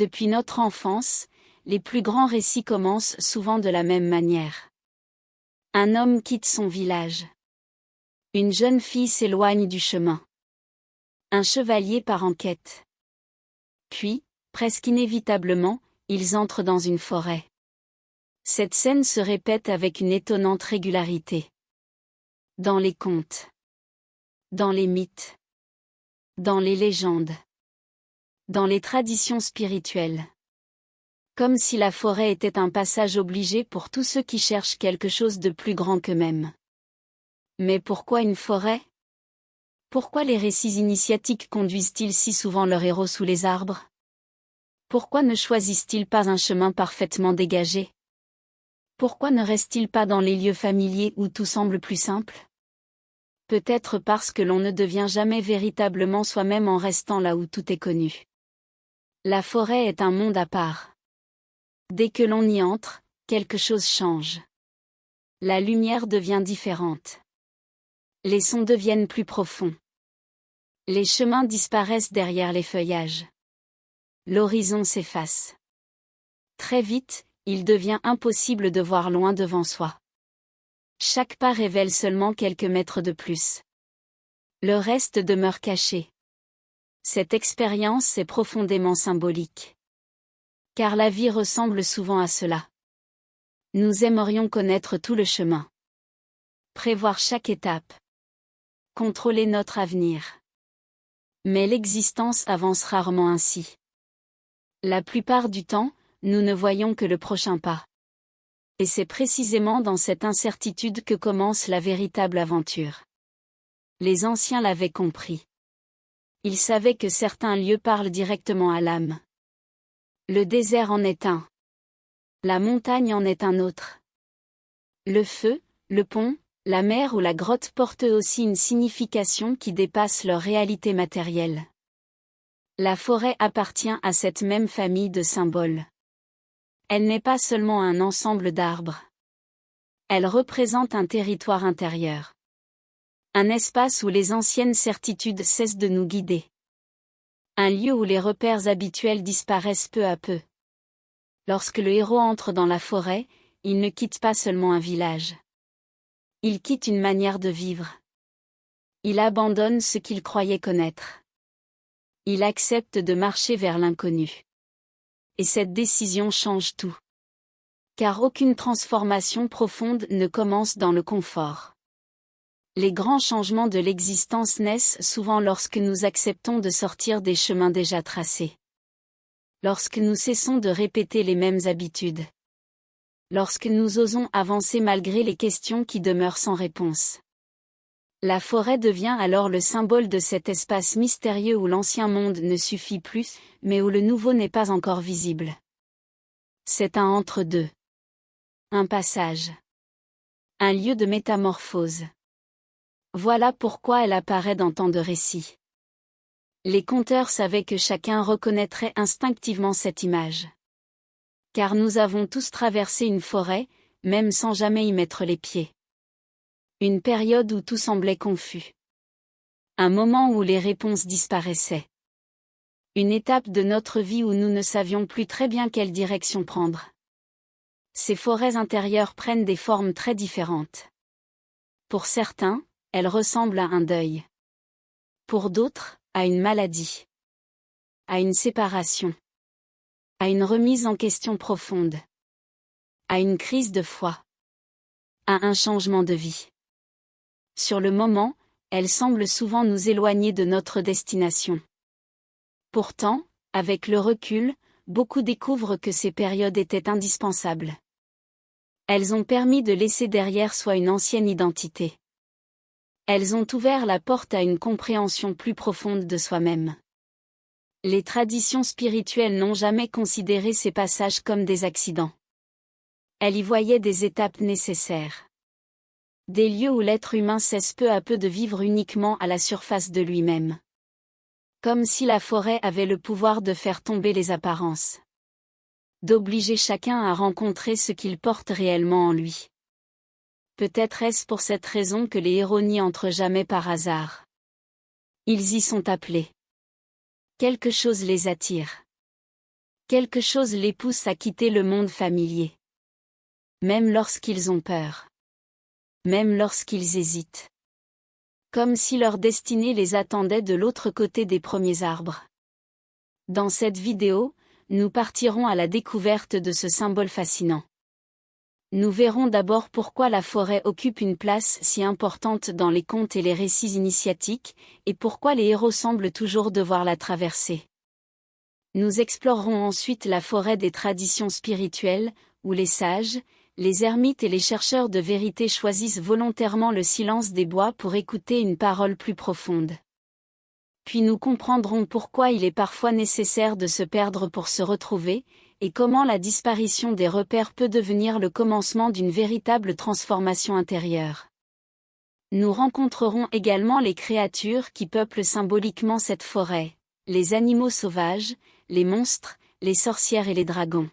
Depuis notre enfance, les plus grands récits commencent souvent de la même manière. Un homme quitte son village. Une jeune fille s'éloigne du chemin. Un chevalier part en quête. Puis, presque inévitablement, ils entrent dans une forêt. Cette scène se répète avec une étonnante régularité. Dans les contes. Dans les mythes. Dans les légendes. Dans les traditions spirituelles. Comme si la forêt était un passage obligé pour tous ceux qui cherchent quelque chose de plus grand qu'eux-mêmes. Mais pourquoi une forêt? Pourquoi les récits initiatiques conduisent-ils si souvent leurs héros sous les arbres? Pourquoi ne choisissent-ils pas un chemin parfaitement dégagé? Pourquoi ne restent-ils pas dans les lieux familiers où tout semble plus simple? Peut-être parce que l'on ne devient jamais véritablement soi-même en restant là où tout est connu. La forêt est un monde à part. Dès que l'on y entre, quelque chose change. La lumière devient différente. Les sons deviennent plus profonds. Les chemins disparaissent derrière les feuillages. L'horizon s'efface. Très vite, il devient impossible de voir loin devant soi. Chaque pas révèle seulement quelques mètres de plus. Le reste demeure caché. Cette expérience est profondément symbolique. Car la vie ressemble souvent à cela. Nous aimerions connaître tout le chemin. Prévoir chaque étape. Contrôler notre avenir. Mais l'existence avance rarement ainsi. La plupart du temps, nous ne voyons que le prochain pas. Et c'est précisément dans cette incertitude que commence la véritable aventure. Les anciens l'avaient compris. Ils savaient que certains lieux parlent directement à l'âme. Le désert en est un. La montagne en est un autre. Le feu, le pont, la mer ou la grotte portent eux aussi une signification qui dépasse leur réalité matérielle. La forêt appartient à cette même famille de symboles. Elle n'est pas seulement un ensemble d'arbres. Elle représente un territoire intérieur. Un espace où les anciennes certitudes cessent de nous guider. Un lieu où les repères habituels disparaissent peu à peu. Lorsque le héros entre dans la forêt, il ne quitte pas seulement un village. Il quitte une manière de vivre. Il abandonne ce qu'il croyait connaître. Il accepte de marcher vers l'inconnu. Et cette décision change tout. Car aucune transformation profonde ne commence dans le confort. Les grands changements de l'existence naissent souvent lorsque nous acceptons de sortir des chemins déjà tracés. Lorsque nous cessons de répéter les mêmes habitudes. Lorsque nous osons avancer malgré les questions qui demeurent sans réponse. La forêt devient alors le symbole de cet espace mystérieux où l'ancien monde ne suffit plus, mais où le nouveau n'est pas encore visible. C'est un entre-deux. Un passage. Un lieu de métamorphose. Voilà pourquoi elle apparaît dans tant de récits. Les conteurs savaient que chacun reconnaîtrait instinctivement cette image. Car nous avons tous traversé une forêt, même sans jamais y mettre les pieds. Une période où tout semblait confus. Un moment où les réponses disparaissaient. Une étape de notre vie où nous ne savions plus très bien quelle direction prendre. Ces forêts intérieures prennent des formes très différentes. Pour certains, elles ressemblent à un deuil. Pour d'autres, à une maladie. À une séparation. À une remise en question profonde. À une crise de foi. À un changement de vie. Sur le moment, elles semblent souvent nous éloigner de notre destination. Pourtant, avec le recul, beaucoup découvrent que ces périodes étaient indispensables. Elles ont permis de laisser derrière soi une ancienne identité. Elles ont ouvert la porte à une compréhension plus profonde de soi-même. Les traditions spirituelles n'ont jamais considéré ces passages comme des accidents. Elles y voyaient des étapes nécessaires. Des lieux où l'être humain cesse peu à peu de vivre uniquement à la surface de lui-même. Comme si la forêt avait le pouvoir de faire tomber les apparences. D'obliger chacun à rencontrer ce qu'il porte réellement en lui. Peut-être est-ce pour cette raison que les héros n'y entrent jamais par hasard. Ils y sont appelés. Quelque chose les attire. Quelque chose les pousse à quitter le monde familier. Même lorsqu'ils ont peur. Même lorsqu'ils hésitent. Comme si leur destinée les attendait de l'autre côté des premiers arbres. Dans cette vidéo, nous partirons à la découverte de ce symbole fascinant. Nous verrons d'abord pourquoi la forêt occupe une place si importante dans les contes et les récits initiatiques, et pourquoi les héros semblent toujours devoir la traverser. Nous explorerons ensuite la forêt des traditions spirituelles, où les sages, les ermites et les chercheurs de vérité choisissent volontairement le silence des bois pour écouter une parole plus profonde. Puis nous comprendrons pourquoi il est parfois nécessaire de se perdre pour se retrouver, et comment la disparition des repères peut devenir le commencement d'une véritable transformation intérieure. Nous rencontrerons également les créatures qui peuplent symboliquement cette forêt, les animaux sauvages, les monstres, les sorcières et les dragons.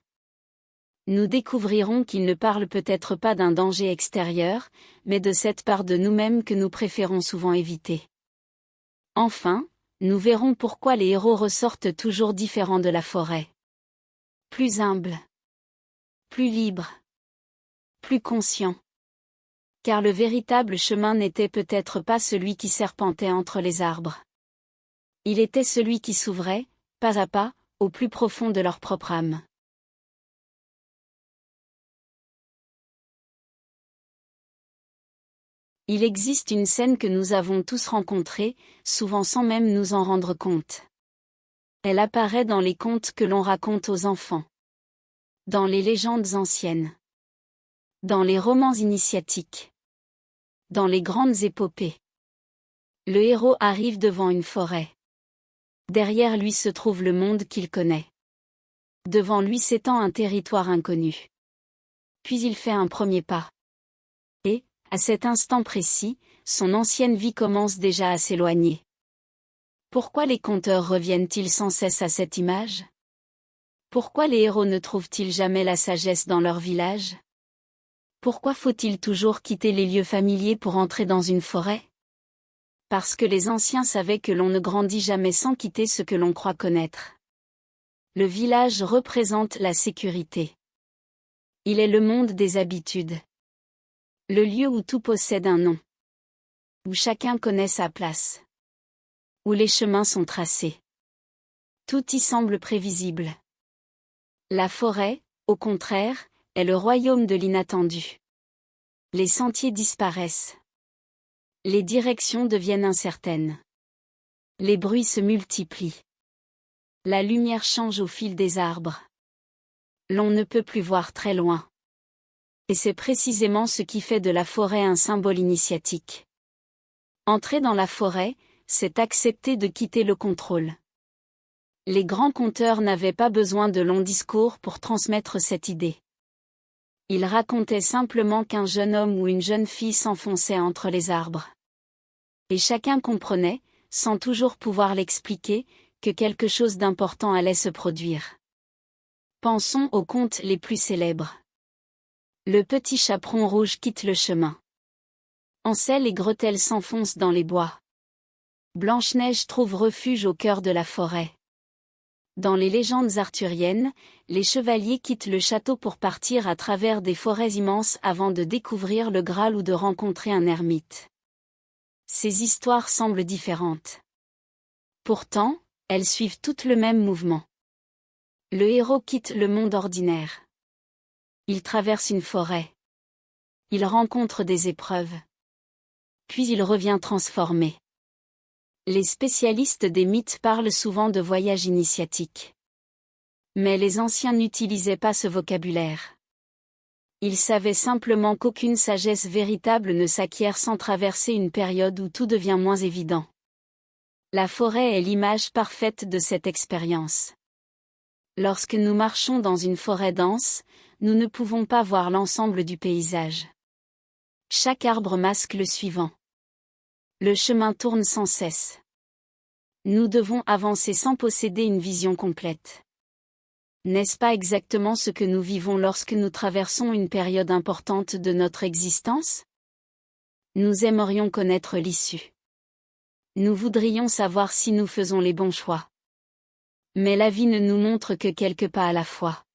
Nous découvrirons qu'ils ne parlent peut-être pas d'un danger extérieur, mais de cette part de nous-mêmes que nous préférons souvent éviter. Enfin, nous verrons pourquoi les héros ressortent toujours différents de la forêt. Plus humbles. Plus libres. Plus conscients. Car le véritable chemin n'était peut-être pas celui qui serpentait entre les arbres. Il était celui qui s'ouvrait, pas à pas, au plus profond de leur propre âme. Il existe une scène que nous avons tous rencontrée, souvent sans même nous en rendre compte. Elle apparaît dans les contes que l'on raconte aux enfants. Dans les légendes anciennes. Dans les romans initiatiques. Dans les grandes épopées. Le héros arrive devant une forêt. Derrière lui se trouve le monde qu'il connaît. Devant lui s'étend un territoire inconnu. Puis il fait un premier pas. Et, à cet instant précis, son ancienne vie commence déjà à s'éloigner. Pourquoi les conteurs reviennent-ils sans cesse à cette image? Pourquoi les héros ne trouvent-ils jamais la sagesse dans leur village? Pourquoi faut-il toujours quitter les lieux familiers pour entrer dans une forêt? Parce que les anciens savaient que l'on ne grandit jamais sans quitter ce que l'on croit connaître. Le village représente la sécurité. Il est le monde des habitudes. Le lieu où tout possède un nom. Où chacun connaît sa place. Où les chemins sont tracés. Tout y semble prévisible. La forêt, au contraire, est le royaume de l'inattendu. Les sentiers disparaissent. Les directions deviennent incertaines. Les bruits se multiplient. La lumière change au fil des arbres. L'on ne peut plus voir très loin. Et c'est précisément ce qui fait de la forêt un symbole initiatique. Entrer dans la forêt, c'est accepter de quitter le contrôle. Les grands conteurs n'avaient pas besoin de longs discours pour transmettre cette idée. Ils racontaient simplement qu'un jeune homme ou une jeune fille s'enfonçait entre les arbres. Et chacun comprenait, sans toujours pouvoir l'expliquer, que quelque chose d'important allait se produire. Pensons aux contes les plus célèbres. Le petit chaperon rouge quitte le chemin. Hansel et Gretel s'enfoncent dans les bois. Blanche-Neige trouve refuge au cœur de la forêt. Dans les légendes arthuriennes, les chevaliers quittent le château pour partir à travers des forêts immenses avant de découvrir le Graal ou de rencontrer un ermite. Ces histoires semblent différentes. Pourtant, elles suivent toutes le même mouvement. Le héros quitte le monde ordinaire. Il traverse une forêt. Il rencontre des épreuves. Puis il revient transformé. Les spécialistes des mythes parlent souvent de voyages initiatiques. Mais les anciens n'utilisaient pas ce vocabulaire. Ils savaient simplement qu'aucune sagesse véritable ne s'acquiert sans traverser une période où tout devient moins évident. La forêt est l'image parfaite de cette expérience. Lorsque nous marchons dans une forêt dense, nous ne pouvons pas voir l'ensemble du paysage. Chaque arbre masque le suivant. Le chemin tourne sans cesse. Nous devons avancer sans posséder une vision complète. N'est-ce pas exactement ce que nous vivons lorsque nous traversons une période importante de notre existence? Nous aimerions connaître l'issue. Nous voudrions savoir si nous faisons les bons choix. Mais la vie ne nous montre que quelques pas à la fois.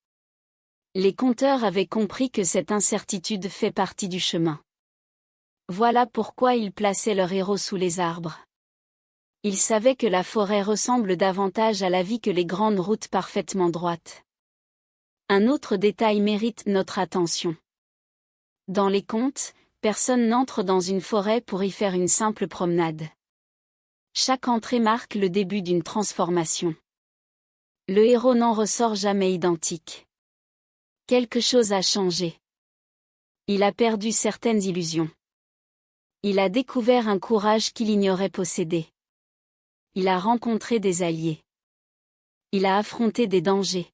Les conteurs avaient compris que cette incertitude fait partie du chemin. Voilà pourquoi ils plaçaient leur héros sous les arbres. Ils savaient que la forêt ressemble davantage à la vie que les grandes routes parfaitement droites. Un autre détail mérite notre attention. Dans les contes, personne n'entre dans une forêt pour y faire une simple promenade. Chaque entrée marque le début d'une transformation. Le héros n'en ressort jamais identique. Quelque chose a changé. Il a perdu certaines illusions. Il a découvert un courage qu'il ignorait posséder. Il a rencontré des alliés. Il a affronté des dangers.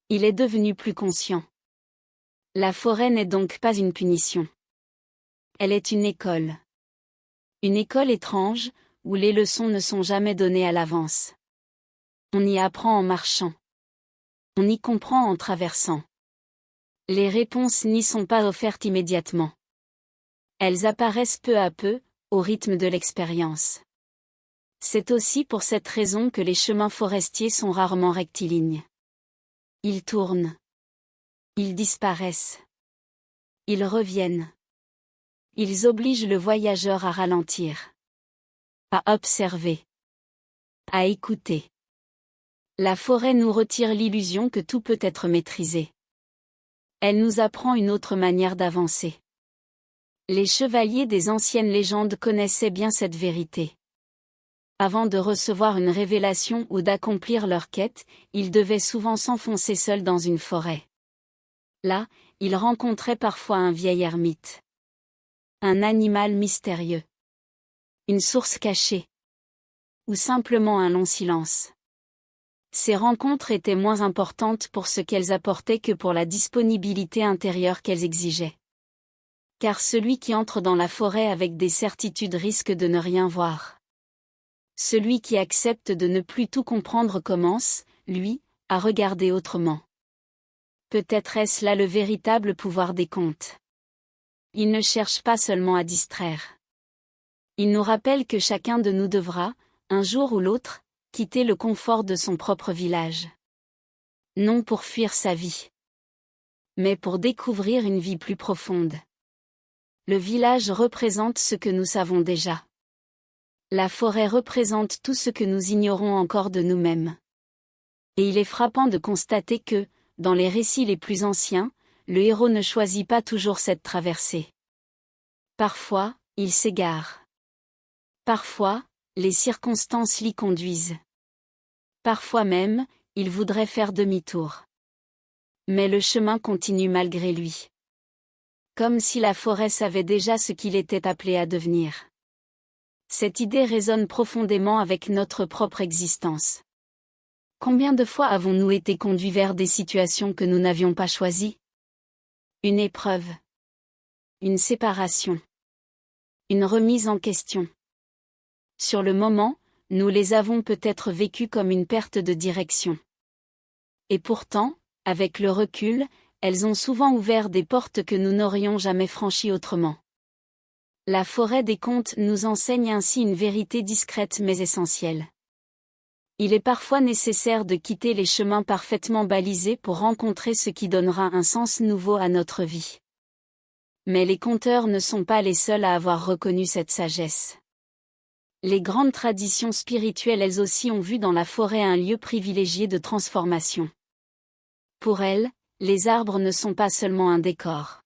Il est devenu plus conscient. La forêt n'est donc pas une punition. Elle est une école. Une école étrange, où les leçons ne sont jamais données à l'avance. On y apprend en marchant. On y comprend en traversant. Les réponses n'y sont pas offertes immédiatement. Elles apparaissent peu à peu, au rythme de l'expérience. C'est aussi pour cette raison que les chemins forestiers sont rarement rectilignes. Ils tournent. Ils disparaissent. Ils reviennent. Ils obligent le voyageur à ralentir. À observer. À écouter. La forêt nous retire l'illusion que tout peut être maîtrisé. Elle nous apprend une autre manière d'avancer. Les chevaliers des anciennes légendes connaissaient bien cette vérité. Avant de recevoir une révélation ou d'accomplir leur quête, ils devaient souvent s'enfoncer seuls dans une forêt. Là, ils rencontraient parfois un vieil ermite. Un animal mystérieux. Une source cachée. Ou simplement un long silence. Ces rencontres étaient moins importantes pour ce qu'elles apportaient que pour la disponibilité intérieure qu'elles exigeaient. Car celui qui entre dans la forêt avec des certitudes risque de ne rien voir. Celui qui accepte de ne plus tout comprendre commence, lui, à regarder autrement. Peut-être est-ce là le véritable pouvoir des contes. Ils ne cherchent pas seulement à distraire. Ils nous rappellent que chacun de nous devra, un jour ou l'autre, quitter le confort de son propre village. Non pour fuir sa vie, mais pour découvrir une vie plus profonde. Le village représente ce que nous savons déjà. La forêt représente tout ce que nous ignorons encore de nous-mêmes. Et il est frappant de constater que, dans les récits les plus anciens, le héros ne choisit pas toujours cette traversée. Parfois, il s'égare. Parfois, les circonstances l'y conduisent. Parfois même, il voudrait faire demi-tour. Mais le chemin continue malgré lui. Comme si la forêt savait déjà ce qu'il était appelé à devenir. Cette idée résonne profondément avec notre propre existence. Combien de fois avons-nous été conduits vers des situations que nous n'avions pas choisies? Une épreuve. Une séparation. Une remise en question. Sur le moment, nous les avons peut-être vécues comme une perte de direction. Et pourtant, avec le recul, elles ont souvent ouvert des portes que nous n'aurions jamais franchies autrement. La forêt des contes nous enseigne ainsi une vérité discrète mais essentielle. Il est parfois nécessaire de quitter les chemins parfaitement balisés pour rencontrer ce qui donnera un sens nouveau à notre vie. Mais les conteurs ne sont pas les seuls à avoir reconnu cette sagesse. Les grandes traditions spirituelles elles aussi ont vu dans la forêt un lieu privilégié de transformation. Pour elles, les arbres ne sont pas seulement un décor.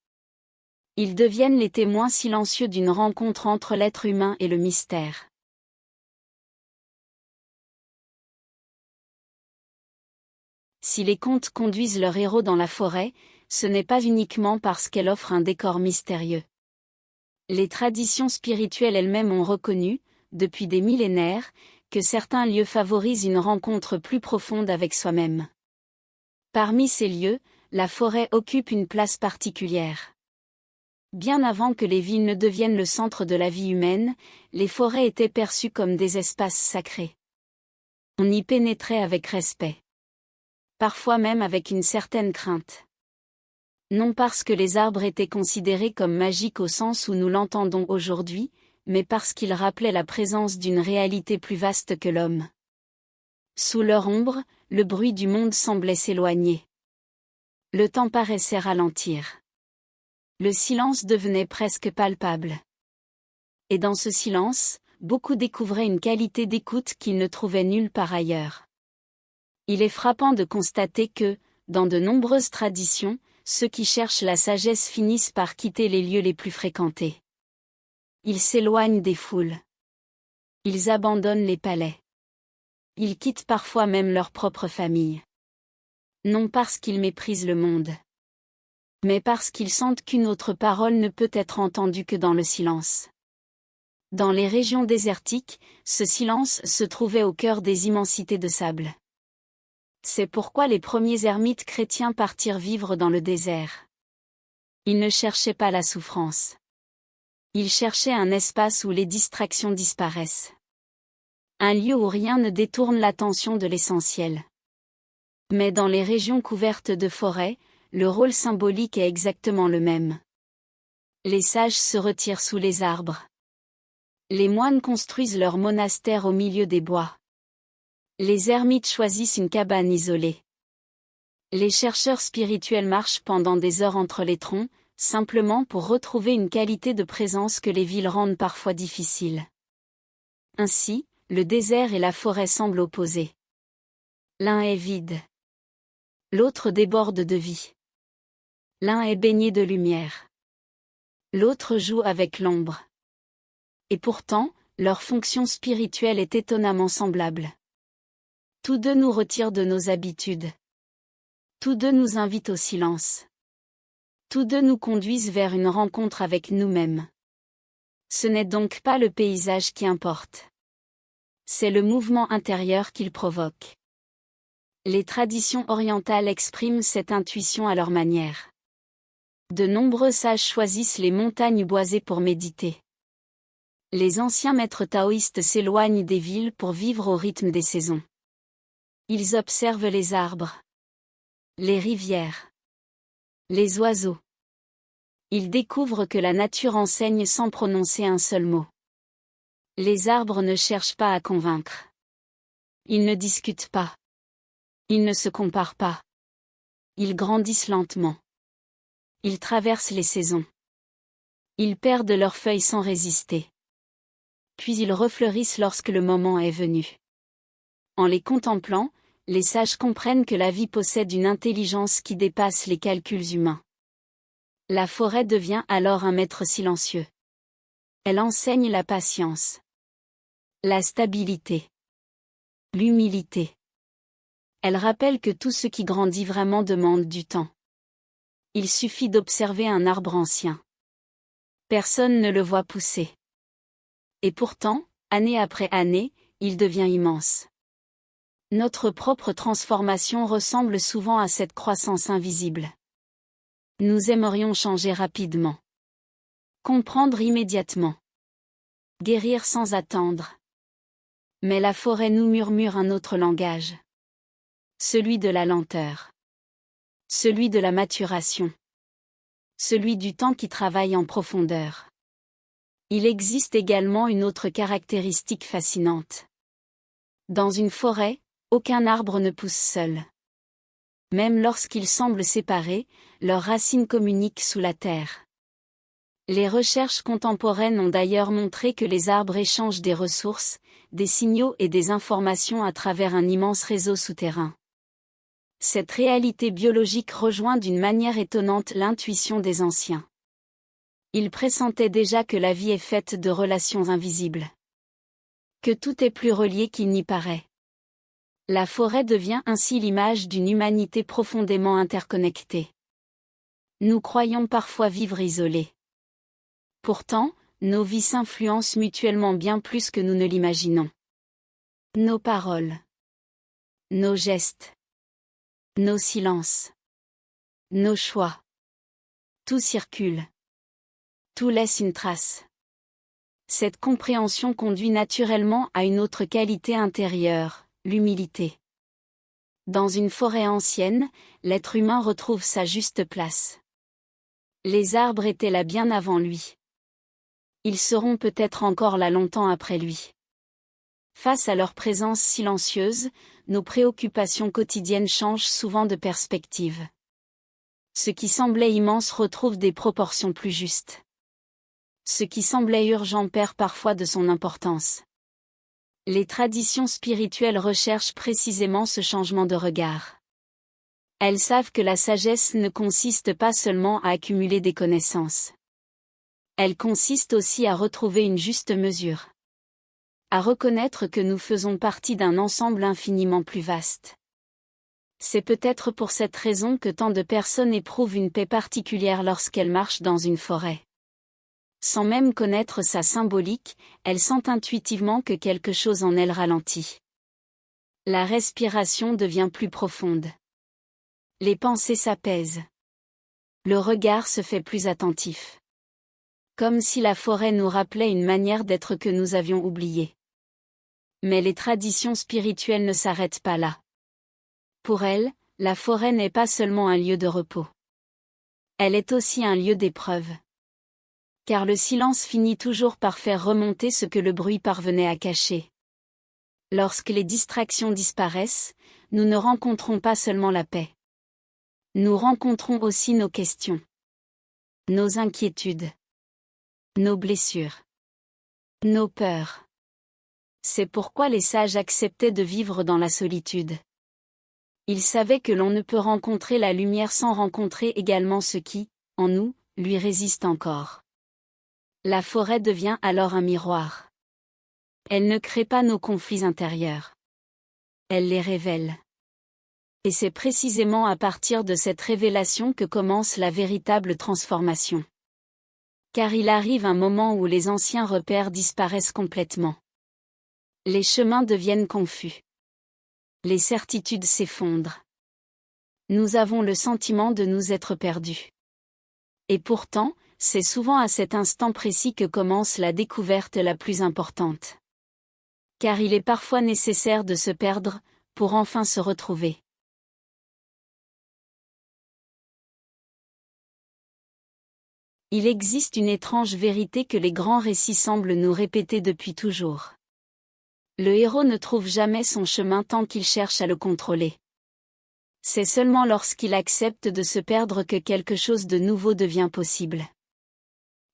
Ils deviennent les témoins silencieux d'une rencontre entre l'être humain et le mystère. Si les contes conduisent leurs héros dans la forêt, ce n'est pas uniquement parce qu'elle offre un décor mystérieux. Les traditions spirituelles elles-mêmes ont reconnu, depuis des millénaires, que certains lieux favorisent une rencontre plus profonde avec soi-même. Parmi ces lieux, la forêt occupe une place particulière. Bien avant que les villes ne deviennent le centre de la vie humaine, les forêts étaient perçues comme des espaces sacrés. On y pénétrait avec respect. Parfois même avec une certaine crainte. Non parce que les arbres étaient considérés comme magiques au sens où nous l'entendons aujourd'hui, mais parce qu'ils rappelaient la présence d'une réalité plus vaste que l'homme. Sous leur ombre, le bruit du monde semblait s'éloigner. Le temps paraissait ralentir. Le silence devenait presque palpable. Et dans ce silence, beaucoup découvraient une qualité d'écoute qu'ils ne trouvaient nulle part ailleurs. Il est frappant de constater que, dans de nombreuses traditions, ceux qui cherchent la sagesse finissent par quitter les lieux les plus fréquentés. Ils s'éloignent des foules. Ils abandonnent les palais. Ils quittent parfois même leur propre famille. Non parce qu'ils méprisent le monde, mais parce qu'ils sentent qu'une autre parole ne peut être entendue que dans le silence. Dans les régions désertiques, ce silence se trouvait au cœur des immensités de sable. C'est pourquoi les premiers ermites chrétiens partirent vivre dans le désert. Ils ne cherchaient pas la souffrance. Ils cherchaient un espace où les distractions disparaissent. Un lieu où rien ne détourne l'attention de l'essentiel. Mais dans les régions couvertes de forêts, le rôle symbolique est exactement le même. Les sages se retirent sous les arbres. Les moines construisent leur monastère au milieu des bois. Les ermites choisissent une cabane isolée. Les chercheurs spirituels marchent pendant des heures entre les troncs, simplement pour retrouver une qualité de présence que les villes rendent parfois difficile. Ainsi, le désert et la forêt semblent opposés. L'un est vide. L'autre déborde de vie. L'un est baigné de lumière. L'autre joue avec l'ombre. Et pourtant, leur fonction spirituelle est étonnamment semblable. Tous deux nous retirent de nos habitudes. Tous deux nous invitent au silence. Tous deux nous conduisent vers une rencontre avec nous-mêmes. Ce n'est donc pas le paysage qui importe. C'est le mouvement intérieur qu'il provoque. Les traditions orientales expriment cette intuition à leur manière. De nombreux sages choisissent les montagnes boisées pour méditer. Les anciens maîtres taoïstes s'éloignent des villes pour vivre au rythme des saisons. Ils observent les arbres, les rivières, les oiseaux. Ils découvrent que la nature enseigne sans prononcer un seul mot. Les arbres ne cherchent pas à convaincre. Ils ne discutent pas. Ils ne se comparent pas. Ils grandissent lentement. Ils traversent les saisons. Ils perdent leurs feuilles sans résister. Puis ils refleurissent lorsque le moment est venu. En les contemplant, les sages comprennent que la vie possède une intelligence qui dépasse les calculs humains. La forêt devient alors un maître silencieux. Elle enseigne la patience, la stabilité, l'humilité. Elle rappelle que tout ce qui grandit vraiment demande du temps. Il suffit d'observer un arbre ancien. Personne ne le voit pousser. Et pourtant, année après année, il devient immense. Notre propre transformation ressemble souvent à cette croissance invisible. Nous aimerions changer rapidement. Comprendre immédiatement. Guérir sans attendre. Mais la forêt nous murmure un autre langage. Celui de la lenteur. Celui de la maturation. Celui du temps qui travaille en profondeur. Il existe également une autre caractéristique fascinante. Dans une forêt, aucun arbre ne pousse seul. Même lorsqu'ils semblent séparés, leurs racines communiquent sous la terre. Les recherches contemporaines ont d'ailleurs montré que les arbres échangent des ressources, des signaux et des informations à travers un immense réseau souterrain. Cette réalité biologique rejoint d'une manière étonnante l'intuition des anciens. Ils pressentaient déjà que la vie est faite de relations invisibles. Que tout est plus relié qu'il n'y paraît. La forêt devient ainsi l'image d'une humanité profondément interconnectée. Nous croyons parfois vivre isolés. Pourtant, nos vies s'influencent mutuellement bien plus que nous ne l'imaginons. Nos paroles, nos gestes, nos silences, nos choix. Tout circule. Tout laisse une trace. Cette compréhension conduit naturellement à une autre qualité intérieure, l'humilité. Dans une forêt ancienne, l'être humain retrouve sa juste place. Les arbres étaient là bien avant lui. Ils seront peut-être encore là longtemps après lui. Face à leur présence silencieuse, nos préoccupations quotidiennes changent souvent de perspective. Ce qui semblait immense retrouve des proportions plus justes. Ce qui semblait urgent perd parfois de son importance. Les traditions spirituelles recherchent précisément ce changement de regard. Elles savent que la sagesse ne consiste pas seulement à accumuler des connaissances. Elle consiste aussi à retrouver une juste mesure. À reconnaître que nous faisons partie d'un ensemble infiniment plus vaste. C'est peut-être pour cette raison que tant de personnes éprouvent une paix particulière lorsqu'elles marchent dans une forêt. Sans même connaître sa symbolique, elles sentent intuitivement que quelque chose en elles ralentit. La respiration devient plus profonde. Les pensées s'apaisent. Le regard se fait plus attentif. Comme si la forêt nous rappelait une manière d'être que nous avions oubliée. Mais les traditions spirituelles ne s'arrêtent pas là. Pour elles, la forêt n'est pas seulement un lieu de repos. Elle est aussi un lieu d'épreuve. Car le silence finit toujours par faire remonter ce que le bruit parvenait à cacher. Lorsque les distractions disparaissent, nous ne rencontrons pas seulement la paix. Nous rencontrons aussi nos questions. Nos inquiétudes. Nos blessures. Nos peurs. C'est pourquoi les sages acceptaient de vivre dans la solitude. Ils savaient que l'on ne peut rencontrer la lumière sans rencontrer également ce qui, en nous, lui résiste encore. La forêt devient alors un miroir. Elle ne crée pas nos conflits intérieurs. Elle les révèle. Et c'est précisément à partir de cette révélation que commence la véritable transformation. Car il arrive un moment où les anciens repères disparaissent complètement. Les chemins deviennent confus. Les certitudes s'effondrent. Nous avons le sentiment de nous être perdus. Et pourtant, c'est souvent à cet instant précis que commence la découverte la plus importante. Car il est parfois nécessaire de se perdre, pour enfin se retrouver. Il existe une étrange vérité que les grands récits semblent nous répéter depuis toujours. Le héros ne trouve jamais son chemin tant qu'il cherche à le contrôler. C'est seulement lorsqu'il accepte de se perdre que quelque chose de nouveau devient possible.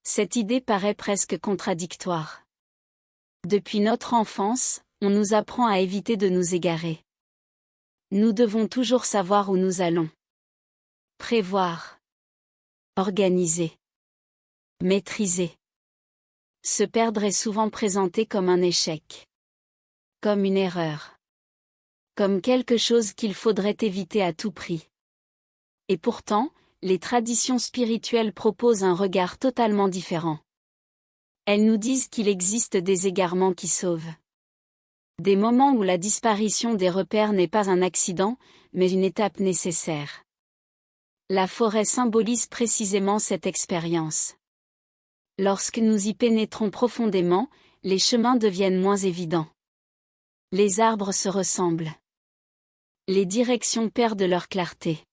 Cette idée paraît presque contradictoire. Depuis notre enfance, on nous apprend à éviter de nous égarer. Nous devons toujours savoir où nous allons. Prévoir. Organiser. Maîtriser. Se perdre est souvent présenté comme un échec. Comme une erreur. Comme quelque chose qu'il faudrait éviter à tout prix. Et pourtant, les traditions spirituelles proposent un regard totalement différent. Elles nous disent qu'il existe des égarements qui sauvent. Des moments où la disparition des repères n'est pas un accident, mais une étape nécessaire. La forêt symbolise précisément cette expérience. Lorsque nous y pénétrons profondément, les chemins deviennent moins évidents. Les arbres se ressemblent. Les directions perdent leur clarté.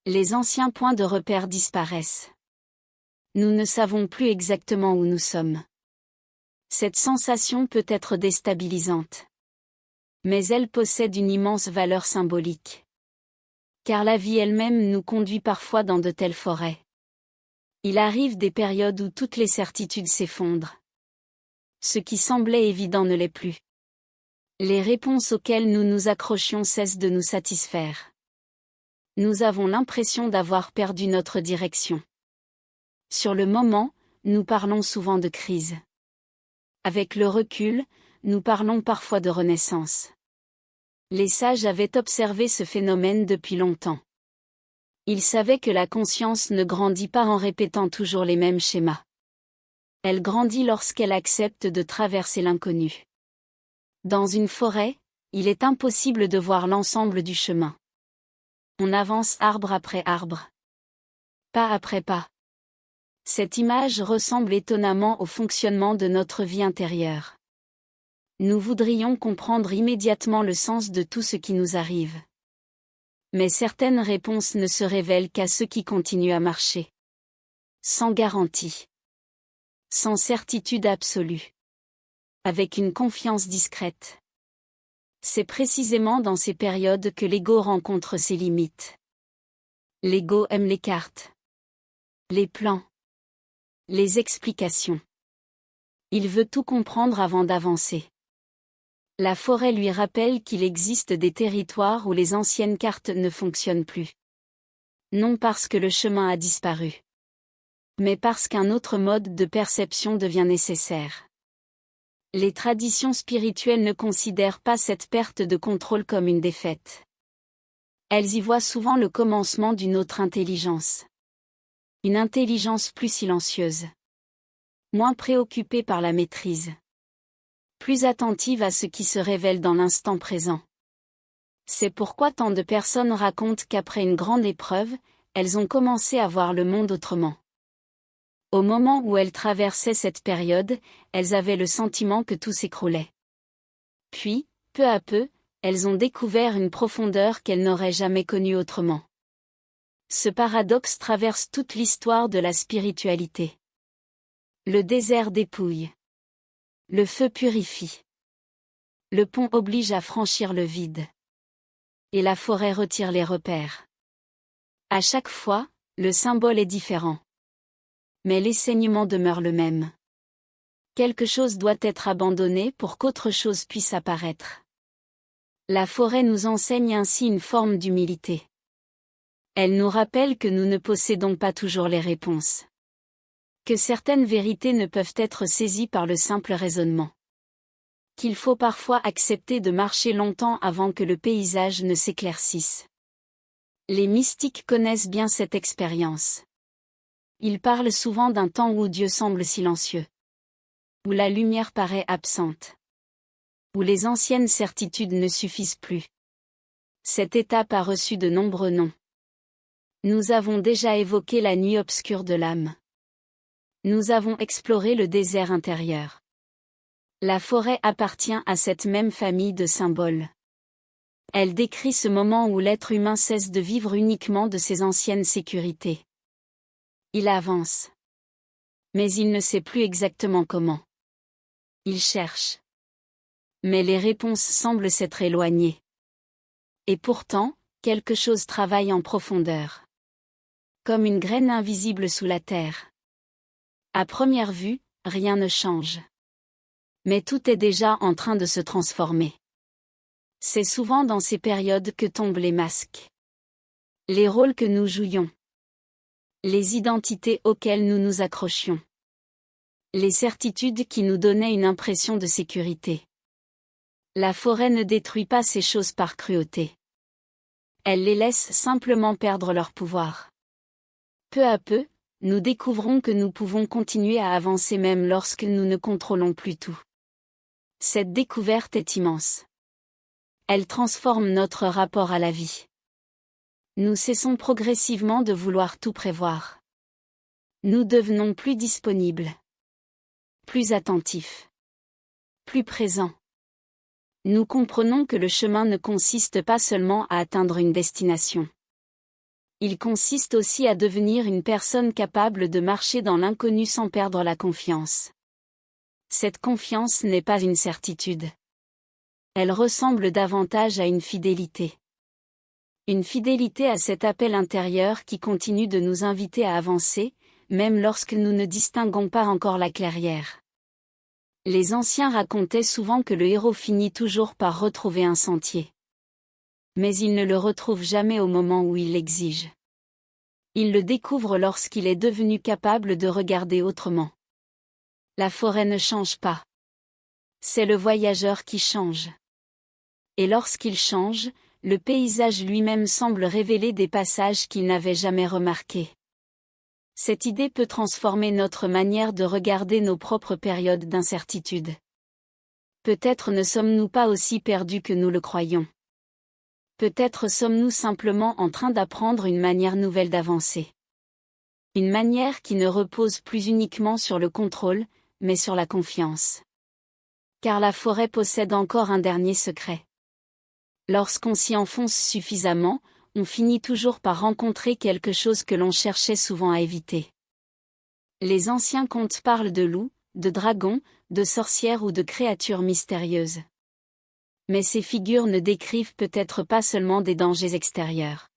Les anciens points de repère disparaissent. Nous ne savons plus exactement où nous sommes. Cette sensation peut être déstabilisante. Mais elle possède une immense valeur symbolique. Car la vie elle-même nous conduit parfois dans de telles forêts. Il arrive des périodes où toutes les certitudes s'effondrent. Ce qui semblait évident ne l'est plus. Les réponses auxquelles nous nous accrochions cessent de nous satisfaire. Nous avons l'impression d'avoir perdu notre direction. Sur le moment, nous parlons souvent de crise. Avec le recul, nous parlons parfois de renaissance. Les sages avaient observé ce phénomène depuis longtemps. Ils savaient que la conscience ne grandit pas en répétant toujours les mêmes schémas. Elle grandit lorsqu'elle accepte de traverser l'inconnu. Dans une forêt, il est impossible de voir l'ensemble du chemin. On avance arbre après arbre. Pas après pas. Cette image ressemble étonnamment au fonctionnement de notre vie intérieure. Nous voudrions comprendre immédiatement le sens de tout ce qui nous arrive. Mais certaines réponses ne se révèlent qu'à ceux qui continuent à marcher. Sans garantie. Sans certitude absolue. avec une confiance discrète. C'est précisément dans ces périodes que l'ego rencontre ses limites. L'ego aime les cartes, les plans, les explications. Il veut tout comprendre avant d'avancer. La forêt lui rappelle qu'il existe des territoires où les anciennes cartes ne fonctionnent plus. Non parce que le chemin a disparu, mais parce qu'un autre mode de perception devient nécessaire. Les traditions spirituelles ne considèrent pas cette perte de contrôle comme une défaite. Elles y voient souvent le commencement d'une autre intelligence. Une intelligence plus silencieuse. Moins préoccupée par la maîtrise. Plus attentive à ce qui se révèle dans l'instant présent. C'est pourquoi tant de personnes racontent qu'après une grande épreuve, elles ont commencé à voir le monde autrement. Au moment où elles traversaient cette période, elles avaient le sentiment que tout s'écroulait. Puis, peu à peu, elles ont découvert une profondeur qu'elles n'auraient jamais connue autrement. Ce paradoxe traverse toute l'histoire de la spiritualité. Le désert dépouille. Le feu purifie. Le pont oblige à franchir le vide. Et la forêt retire les repères. À chaque fois, le symbole est différent. Mais l'enseignement demeure le même. Quelque chose doit être abandonné pour qu'autre chose puisse apparaître. La forêt nous enseigne ainsi une forme d'humilité. Elle nous rappelle que nous ne possédons pas toujours les réponses. Que certaines vérités ne peuvent être saisies par le simple raisonnement. Qu'il faut parfois accepter de marcher longtemps avant que le paysage ne s'éclaircisse. Les mystiques connaissent bien cette expérience. Ils parlent souvent d'un temps où Dieu semble silencieux. Où la lumière paraît absente. Où les anciennes certitudes ne suffisent plus. Cette étape a reçu de nombreux noms. Nous avons déjà évoqué la nuit obscure de l'âme. Nous avons exploré le désert intérieur. La forêt appartient à cette même famille de symboles. Elle décrit ce moment où l'être humain cesse de vivre uniquement de ses anciennes sécurités. Il avance. Mais il ne sait plus exactement comment. Il cherche. Mais les réponses semblent s'être éloignées. Et pourtant, quelque chose travaille en profondeur. Comme une graine invisible sous la terre. À première vue, rien ne change. Mais tout est déjà en train de se transformer. C'est souvent dans ces périodes que tombent les masques. Les rôles que nous jouions. Les identités auxquelles nous nous accrochions. Les certitudes qui nous donnaient une impression de sécurité. La forêt ne détruit pas ces choses par cruauté. Elle les laisse simplement perdre leur pouvoir. Peu à peu, nous découvrons que nous pouvons continuer à avancer même lorsque nous ne contrôlons plus tout. Cette découverte est immense. Elle transforme notre rapport à la vie. Nous cessons progressivement de vouloir tout prévoir. Nous devenons plus disponibles. Plus attentifs. Plus présents. Nous comprenons que le chemin ne consiste pas seulement à atteindre une destination. Il consiste aussi à devenir une personne capable de marcher dans l'inconnu sans perdre la confiance. Cette confiance n'est pas une certitude. Elle ressemble davantage à une fidélité. Une fidélité à cet appel intérieur qui continue de nous inviter à avancer, même lorsque nous ne distinguons pas encore la clairière. Les anciens racontaient souvent que le héros finit toujours par retrouver un sentier. Mais il ne le retrouve jamais au moment où il l'exige. Il le découvre lorsqu'il est devenu capable de regarder autrement. La forêt ne change pas. C'est le voyageur qui change. Et lorsqu'il change, le paysage lui-même semble révéler des passages qu'il n'avait jamais remarqués. Cette idée peut transformer notre manière de regarder nos propres périodes d'incertitude. Peut-être ne sommes-nous pas aussi perdus que nous le croyons. Peut-être sommes-nous simplement en train d'apprendre une manière nouvelle d'avancer. Une manière qui ne repose plus uniquement sur le contrôle, mais sur la confiance. Car la forêt possède encore un dernier secret. Lorsqu'on s'y enfonce suffisamment, on finit toujours par rencontrer quelque chose que l'on cherchait souvent à éviter. Les anciens contes parlent de loups, de dragons, de sorcières ou de créatures mystérieuses. Mais ces figures ne décrivent peut-être pas seulement des dangers extérieurs.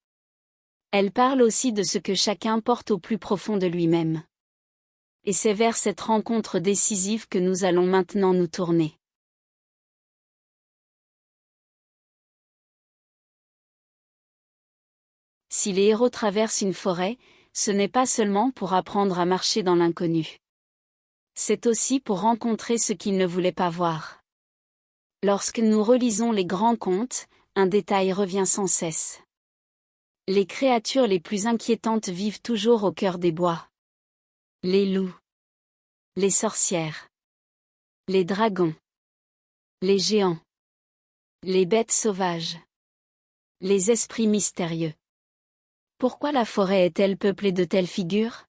Elles parlent aussi de ce que chacun porte au plus profond de lui-même. Et c'est vers cette rencontre décisive que nous allons maintenant nous tourner. Si les héros traversent une forêt, ce n'est pas seulement pour apprendre à marcher dans l'inconnu. C'est aussi pour rencontrer ce qu'ils ne voulaient pas voir. Lorsque nous relisons les grands contes, un détail revient sans cesse. Les créatures les plus inquiétantes vivent toujours au cœur des bois. Les loups, les sorcières, les dragons, les géants, les bêtes sauvages, les esprits mystérieux. Pourquoi la forêt est-elle peuplée de telles figures?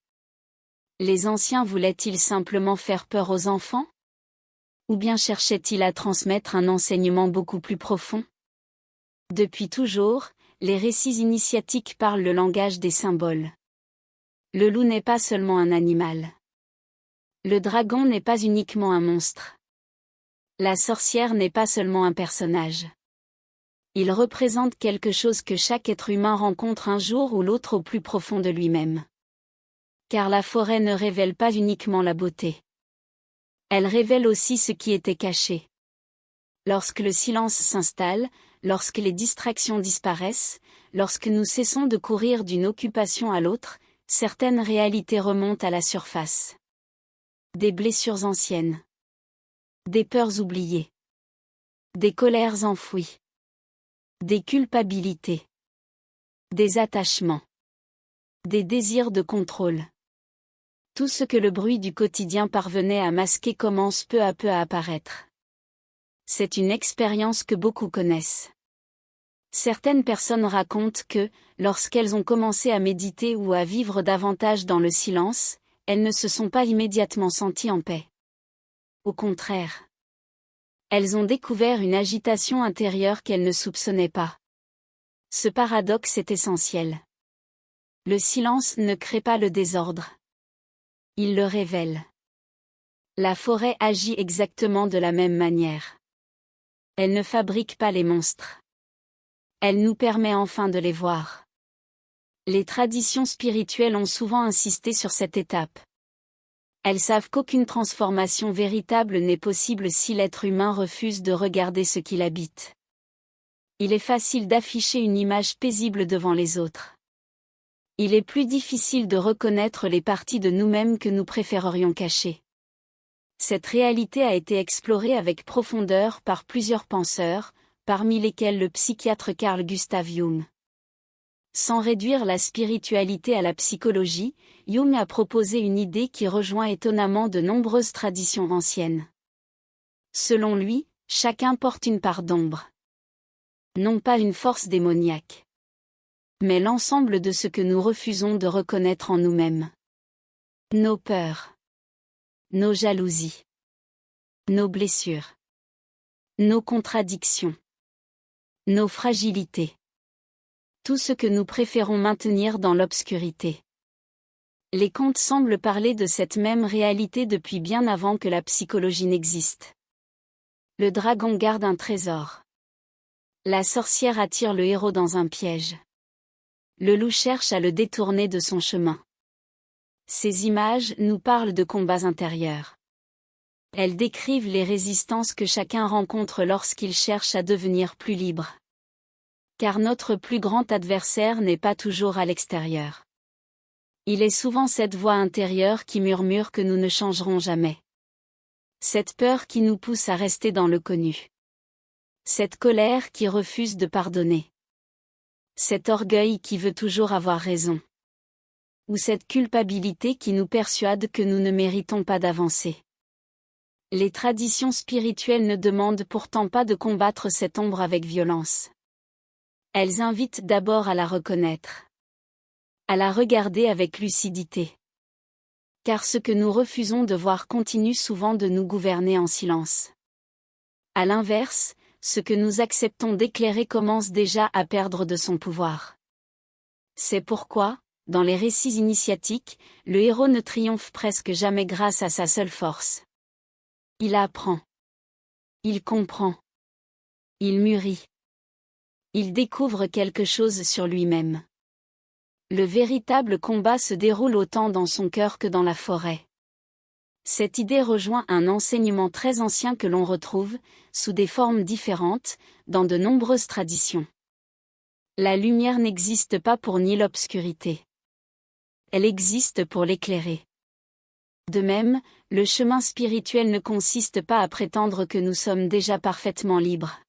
Les anciens voulaient-ils simplement faire peur aux enfants? Ou bien cherchaient-ils à transmettre un enseignement beaucoup plus profond? Depuis toujours, les récits initiatiques parlent le langage des symboles. Le loup n'est pas seulement un animal. Le dragon n'est pas uniquement un monstre. La sorcière n'est pas seulement un personnage. Il représente quelque chose que chaque être humain rencontre un jour ou l'autre au plus profond de lui-même. Car la forêt ne révèle pas uniquement la beauté. Elle révèle aussi ce qui était caché. Lorsque le silence s'installe, lorsque les distractions disparaissent, lorsque nous cessons de courir d'une occupation à l'autre, certaines réalités remontent à la surface. Des blessures anciennes. Des peurs oubliées. Des colères enfouies. Des culpabilités. Des attachements. Des désirs de contrôle. Tout ce que le bruit du quotidien parvenait à masquer commence peu à peu à apparaître. C'est une expérience que beaucoup connaissent. Certaines personnes racontent que, lorsqu'elles ont commencé à méditer ou à vivre davantage dans le silence, elles ne se sont pas immédiatement senties en paix. Au contraire. Elles ont découvert une agitation intérieure qu'elles ne soupçonnaient pas. Ce paradoxe est essentiel. Le silence ne crée pas le désordre. Il le révèle. La forêt agit exactement de la même manière. Elle ne fabrique pas les monstres. Elle nous permet enfin de les voir. Les traditions spirituelles ont souvent insisté sur cette étape. Elles savent qu'aucune transformation véritable n'est possible si l'être humain refuse de regarder ce qu'il habite. Il est facile d'afficher une image paisible devant les autres. Il est plus difficile de reconnaître les parties de nous-mêmes que nous préférerions cacher. Cette réalité a été explorée avec profondeur par plusieurs penseurs, parmi lesquels le psychiatre Carl Gustav Jung. Sans réduire la spiritualité à la psychologie, Jung a proposé une idée qui rejoint étonnamment de nombreuses traditions anciennes. Selon lui, chacun porte une part d'ombre. Non pas une force démoniaque. Mais l'ensemble de ce que nous refusons de reconnaître en nous-mêmes. Nos peurs. Nos jalousies. Nos blessures. Nos contradictions. Nos fragilités. Tout ce que nous préférons maintenir dans l'obscurité. Les contes semblent parler de cette même réalité depuis bien avant que la psychologie n'existe. Le dragon garde un trésor. La sorcière attire le héros dans un piège. Le loup cherche à le détourner de son chemin. Ces images nous parlent de combats intérieurs. Elles décrivent les résistances que chacun rencontre lorsqu'il cherche à devenir plus libre. Car notre plus grand adversaire n'est pas toujours à l'extérieur. Il est souvent cette voix intérieure qui murmure que nous ne changerons jamais. Cette peur qui nous pousse à rester dans le connu. Cette colère qui refuse de pardonner. Cet orgueil qui veut toujours avoir raison. Ou cette culpabilité qui nous persuade que nous ne méritons pas d'avancer. Les traditions spirituelles ne demandent pourtant pas de combattre cette ombre avec violence. Elles invitent d'abord à la reconnaître. À la regarder avec lucidité. Car ce que nous refusons de voir continue souvent de nous gouverner en silence. À l'inverse, ce que nous acceptons d'éclairer commence déjà à perdre de son pouvoir. C'est pourquoi, dans les récits initiatiques, le héros ne triomphe presque jamais grâce à sa seule force, Il apprend. Il comprend. Il mûrit. Il découvre quelque chose sur lui-même. Le véritable combat se déroule autant dans son cœur que dans la forêt. Cette idée rejoint un enseignement très ancien que l'on retrouve, sous des formes différentes, dans de nombreuses traditions. La lumière n'existe pas pour nier l'obscurité. Elle existe pour l'éclairer. De même, le chemin spirituel ne consiste pas à prétendre que nous sommes déjà parfaitement libres.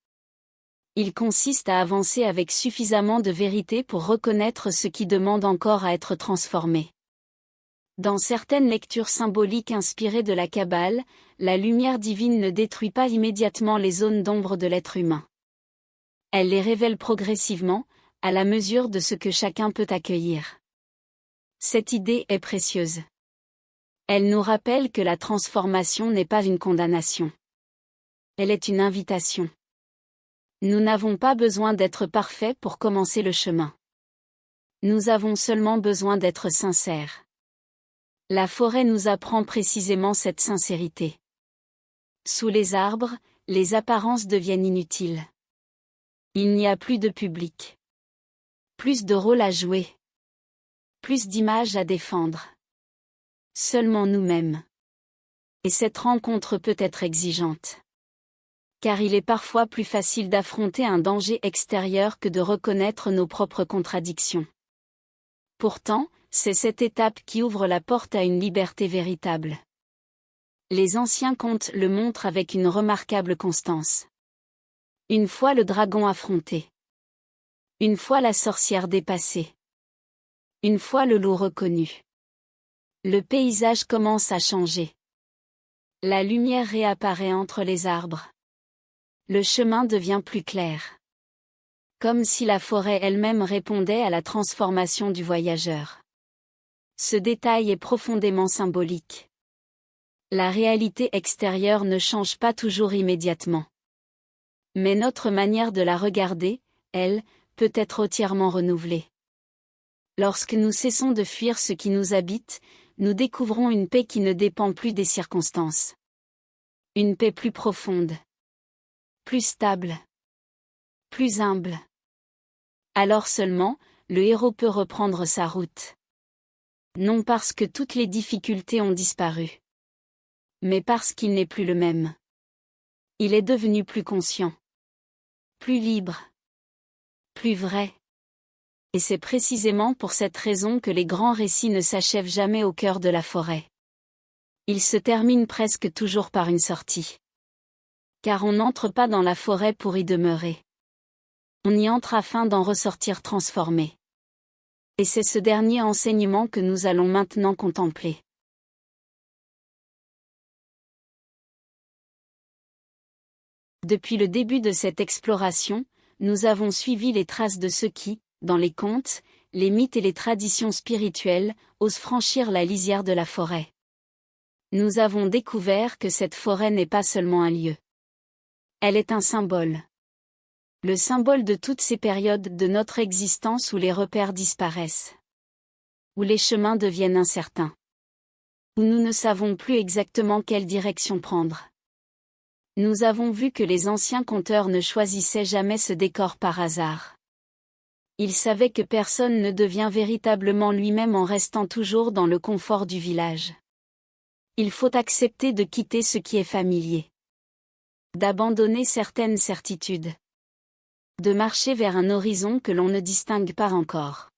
Il consiste à avancer avec suffisamment de vérité pour reconnaître ce qui demande encore à être transformé. Dans certaines lectures symboliques inspirées de la Kabbale, la lumière divine ne détruit pas immédiatement les zones d'ombre de l'être humain. Elle les révèle progressivement, à la mesure de ce que chacun peut accueillir. Cette idée est précieuse. Elle nous rappelle que la transformation n'est pas une condamnation. Elle est une invitation. Nous n'avons pas besoin d'être parfaits pour commencer le chemin. Nous avons seulement besoin d'être sincères. La forêt nous apprend précisément cette sincérité. Sous les arbres, les apparences deviennent inutiles. Il n'y a plus de public. Plus de rôles à jouer. Plus d'images à défendre. Seulement nous-mêmes. Et cette rencontre peut être exigeante. Car il est parfois plus facile d'affronter un danger extérieur que de reconnaître nos propres contradictions. Pourtant, c'est cette étape qui ouvre la porte à une liberté véritable. Les anciens contes le montrent avec une remarquable constance. Une fois le dragon affronté. Une fois la sorcière dépassée. Une fois le loup reconnu. Le paysage commence à changer. La lumière réapparaît entre les arbres. Le chemin devient plus clair. Comme si la forêt elle-même répondait à la transformation du voyageur. Ce détail est profondément symbolique. La réalité extérieure ne change pas toujours immédiatement. Mais notre manière de la regarder, elle, peut être entièrement renouvelée. Lorsque nous cessons de fuir ce qui nous habite, nous découvrons une paix qui ne dépend plus des circonstances. Une paix plus profonde. Plus stable. Plus humble. Alors seulement, le héros peut reprendre sa route. Non parce que toutes les difficultés ont disparu. Mais parce qu'il n'est plus le même. Il est devenu plus conscient. Plus libre. Plus vrai. Et c'est précisément pour cette raison que les grands récits ne s'achèvent jamais au cœur de la forêt. Ils se terminent presque toujours par une sortie. Car on n'entre pas dans la forêt pour y demeurer. On y entre afin d'en ressortir transformé. Et c'est ce dernier enseignement que nous allons maintenant contempler. Depuis le début de cette exploration, nous avons suivi les traces de ceux qui, dans les contes, les mythes et les traditions spirituelles, osent franchir la lisière de la forêt. Nous avons découvert que cette forêt n'est pas seulement un lieu. Elle est un symbole. Le symbole de toutes ces périodes de notre existence où les repères disparaissent. Où les chemins deviennent incertains. Où nous ne savons plus exactement quelle direction prendre. Nous avons vu que les anciens conteurs ne choisissaient jamais ce décor par hasard. Ils savaient que personne ne devient véritablement lui-même en restant toujours dans le confort du village. Il faut accepter de quitter ce qui est familier. D'abandonner certaines certitudes. De marcher vers un horizon que l'on ne distingue pas encore.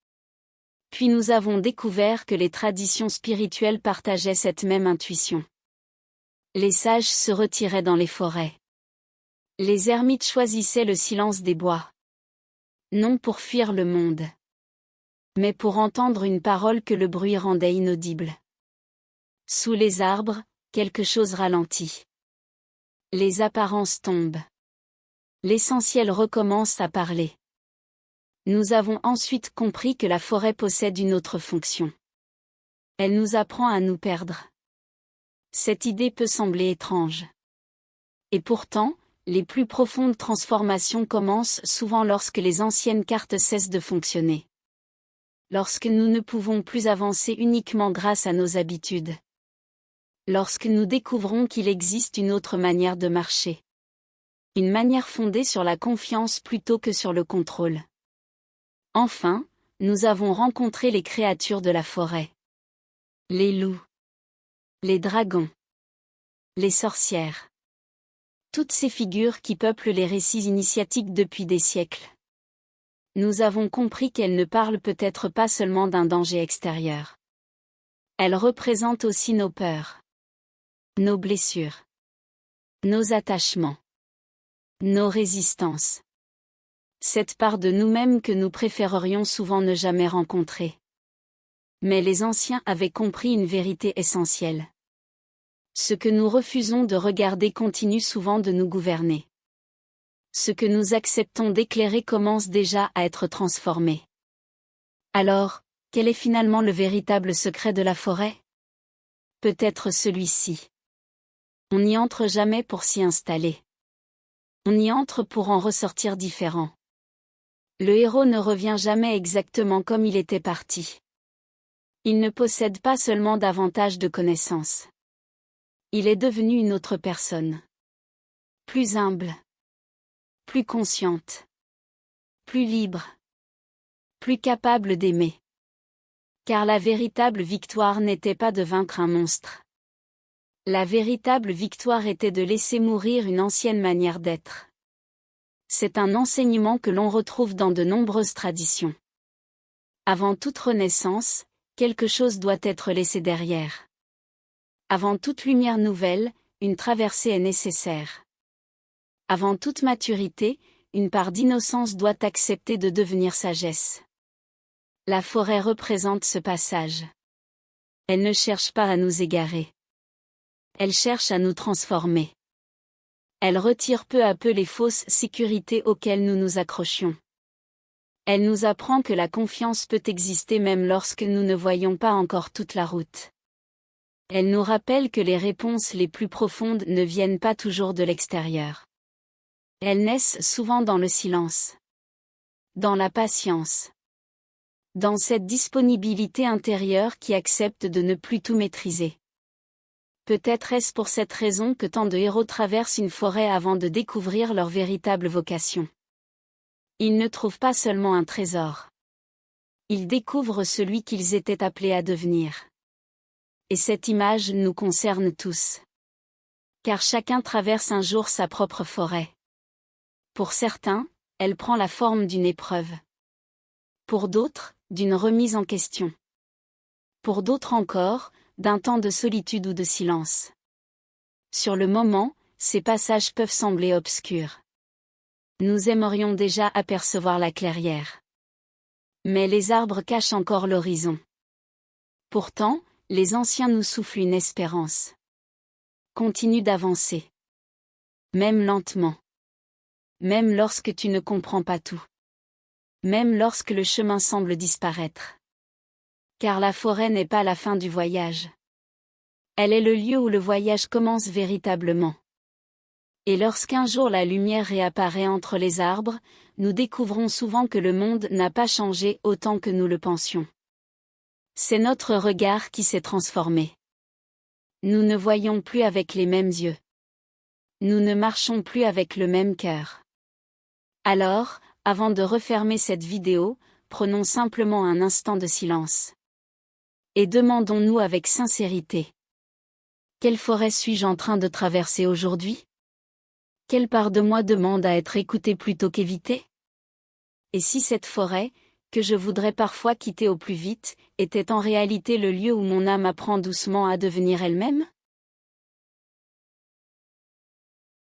Puis nous avons découvert que les traditions spirituelles partageaient cette même intuition. Les sages se retiraient dans les forêts. Les ermites choisissaient le silence des bois. Non pour fuir le monde. Mais pour entendre une parole que le bruit rendait inaudible. Sous les arbres, quelque chose ralentit. Les apparences tombent. L'essentiel recommence à parler. Nous avons ensuite compris que la forêt possède une autre fonction. Elle nous apprend à nous perdre. Cette idée peut sembler étrange. Et pourtant, les plus profondes transformations commencent souvent lorsque les anciennes cartes cessent de fonctionner. Lorsque nous ne pouvons plus avancer uniquement grâce à nos habitudes. Lorsque nous découvrons qu'il existe une autre manière de marcher. Une manière fondée sur la confiance plutôt que sur le contrôle. Enfin, nous avons rencontré les créatures de la forêt. Les loups. Les dragons. Les sorcières. Toutes ces figures qui peuplent les récits initiatiques depuis des siècles. Nous avons compris qu'elles ne parlent peut-être pas seulement d'un danger extérieur. Elles représentent aussi nos peurs. Nos blessures. Nos attachements. Nos résistances. Cette part de nous-mêmes que nous préférerions souvent ne jamais rencontrer. Mais les anciens avaient compris une vérité essentielle. Ce que nous refusons de regarder continue souvent de nous gouverner. Ce que nous acceptons d'éclairer commence déjà à être transformé. Alors, quel est finalement le véritable secret de la forêt? Peut-être celui-ci. On n'y entre jamais pour s'y installer. On y entre pour en ressortir différent. Le héros ne revient jamais exactement comme il était parti. Il ne possède pas seulement davantage de connaissances. Il est devenu une autre personne. Plus humble. Plus consciente. Plus libre. Plus capable d'aimer. Car la véritable victoire n'était pas de vaincre un monstre. La véritable victoire était de laisser mourir une ancienne manière d'être. C'est un enseignement que l'on retrouve dans de nombreuses traditions. Avant toute renaissance, quelque chose doit être laissé derrière. Avant toute lumière nouvelle, une traversée est nécessaire. Avant toute maturité, une part d'innocence doit accepter de devenir sagesse. La forêt représente ce passage. Elle ne cherche pas à nous égarer. Elle cherche à nous transformer. Elle retire peu à peu les fausses sécurités auxquelles nous nous accrochions. Elle nous apprend que la confiance peut exister même lorsque nous ne voyons pas encore toute la route. Elle nous rappelle que les réponses les plus profondes ne viennent pas toujours de l'extérieur. Elles naissent souvent dans le silence. Dans la patience. Dans cette disponibilité intérieure qui accepte de ne plus tout maîtriser. Peut-être est-ce pour cette raison que tant de héros traversent une forêt avant de découvrir leur véritable vocation. Ils ne trouvent pas seulement un trésor. Ils découvrent celui qu'ils étaient appelés à devenir. Et cette image nous concerne tous. Car chacun traverse un jour sa propre forêt. Pour certains, elle prend la forme d'une épreuve. Pour d'autres, d'une remise en question. Pour d'autres encore, d'un temps de solitude ou de silence. Sur le moment, ces passages peuvent sembler obscurs. Nous aimerions déjà apercevoir la clairière. Mais les arbres cachent encore l'horizon. Pourtant, les anciens nous soufflent une espérance. Continue d'avancer. Même lentement. Même lorsque tu ne comprends pas tout. Même lorsque le chemin semble disparaître. Car la forêt n'est pas la fin du voyage. Elle est le lieu où le voyage commence véritablement. Et lorsqu'un jour la lumière réapparaît entre les arbres, nous découvrons souvent que le monde n'a pas changé autant que nous le pensions. C'est notre regard qui s'est transformé. Nous ne voyons plus avec les mêmes yeux. Nous ne marchons plus avec le même cœur. Alors, avant de refermer cette vidéo, prenons simplement un instant de silence. Et demandons-nous avec sincérité. Quelle forêt suis-je en train de traverser aujourd'hui? Quelle part de moi demande à être écoutée plutôt qu'évitée? Et si cette forêt, que je voudrais parfois quitter au plus vite, était en réalité le lieu où mon âme apprend doucement à devenir elle-même?